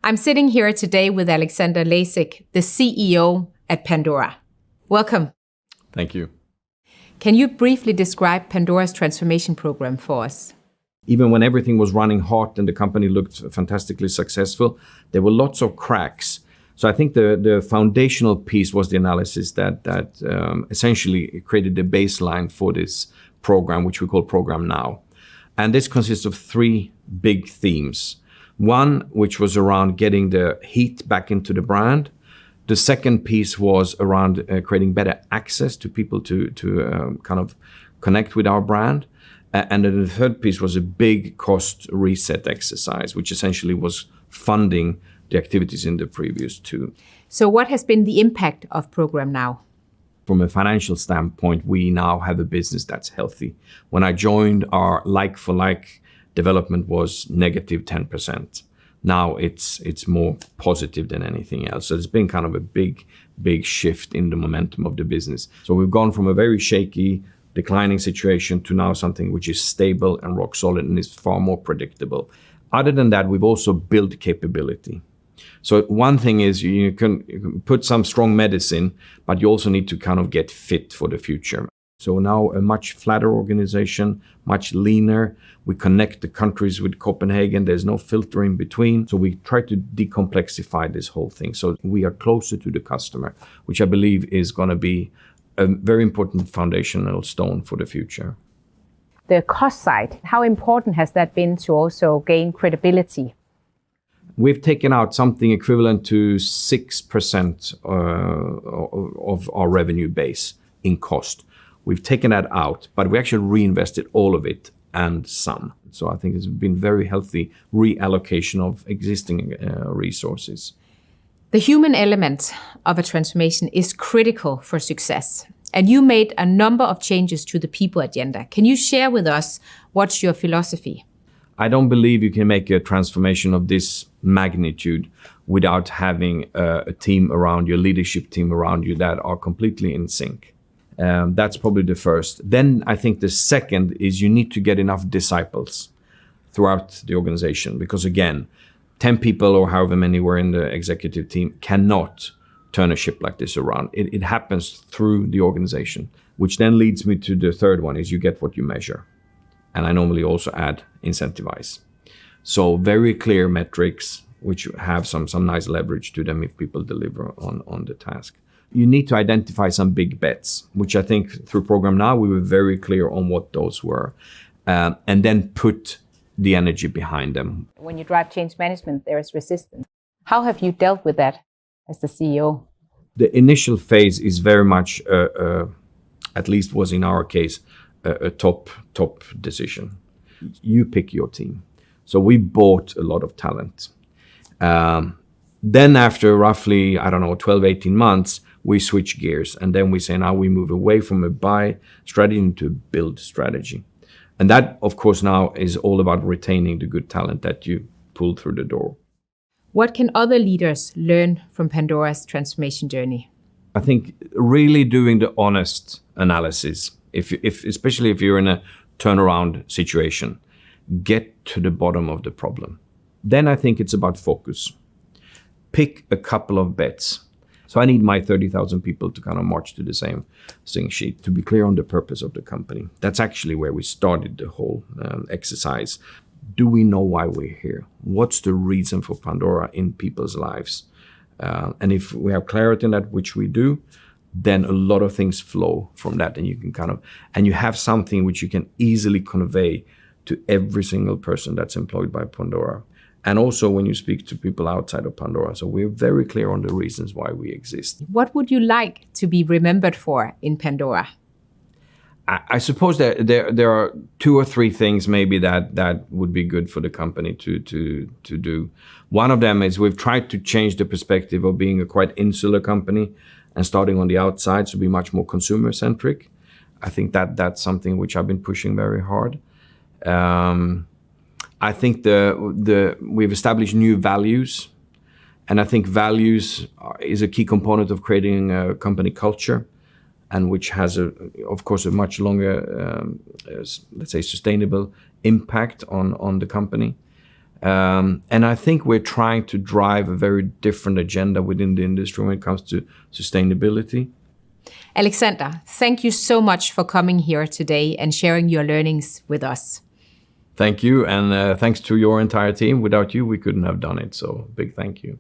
I'm sitting here today with Alexander Lacik, the CEO at Pandora. Welcome. Thank you. Can you briefly describe Pandora's transformation program for us? Even when everything was running hot and the company looked fantastically successful, there were lots of cracks. So I think the foundational piece was the analysis that essentially created the baseline for this program, which we call Program Now. And this consists of three big themes. One, which was around getting the heat back into the brand. The second piece was around creating better access to people to kind of connect with our brand. And then the third piece was a big cost reset exercise, which essentially was funding the activities in the previous two. So what has been the impact of Program Now? From a financial standpoint, we now have a business that's healthy. When I joined, our like-for-like development was negative 10%. Now it's more positive than anything else. So it's been kind of a big shift in the momentum of the business. So we've gone from a very shaky, declining situation to now something which is stable and rock solid and is far more predictable. Other than that, we've also built capability. So one thing is you can put some strong medicine, but you also need to kind of get fit for the future. So now a much flatter organization, much leaner. We connect the countries with Copenhagen. There's no filter in between. So we try to decomplexify this whole thing. So we are closer to the customer, which I believe is going to be a very important foundational stone for the future. The cost side, how important has that been to also gain credibility? We've taken out something equivalent to 6% of our revenue base in cost. We've taken that out, but we actually reinvested all of it and some. So I think it's been very healthy reallocation of existing resources. The human element of a transformation is critical for success. And you made a number of changes to the people agenda. Can you share with us what's your philosophy? I don't believe you can make a transformation of this magnitude without having a team around you, a leadership team around you that are completely in sync. That's probably the first. Then I think the second is you need to get enough disciples throughout the organization. Because again, 10 people or however many were in the executive team cannot turn a ship like this around. It happens through the organization, which then leads me to the third one is you get what you measure. And I normally also add incentivize. So very clear metrics, which have some nice leverage to them if people deliver on the task. You need to identify some big bets, which I think through Program Now, we were very clear on what those were, and then put the energy behind them. When you drive change management, there is resistance. How have you dealt with that as the CEO? The initial phase is very much, at least was in our case, a top decision. You pick your team. So we bought a lot of talent. Then after roughly, 12, 18 months, we switch gears. And then we say, now we move away from a buy strategy into a build strategy. And that, of course, now is all about retaining the good talent that you pull through the door. What can other leaders learn from Pandora's transformation journey? I think really doing the honest analysis, especially if you're in a turnaround situation, get to the bottom of the problem. Then I think it's about focus. Pick a couple of bets. So I need my 30,000 people to kind of march to the same sing sheet, to be clear on the purpose of the company. That's actually where we started the whole exercise. Do we know why we're here? What's the reason for Pandora in people's lives? And if we have clarity in that, which we do, then a lot of things flow from that, and you can and you have something which you can easily convey to every single person that's employed by Pandora. And also when you speak to people outside of Pandora. So we're very clear on the reasons why we exist. What would you like to be remembered for in Pandora? I suppose there are two or three things maybe that would be good for the company to do. One of them is we've tried to change the perspective of being a quite insular company and starting on the outside, so be much more consumer-centric. I think that's something which I've been pushing very hard. I think we've established new values, and I think values is a key component of creating a company culture, and which has, of course, a much longer, let's say, sustainable impact on the company. And I think we're trying to drive a very different agenda within the industry when it comes to sustainability. Alexander, thank you so much for coming here today and sharing your learnings with us. Thank you, and thanks to your entire team. Without you, we couldn't have done it, so big thank you.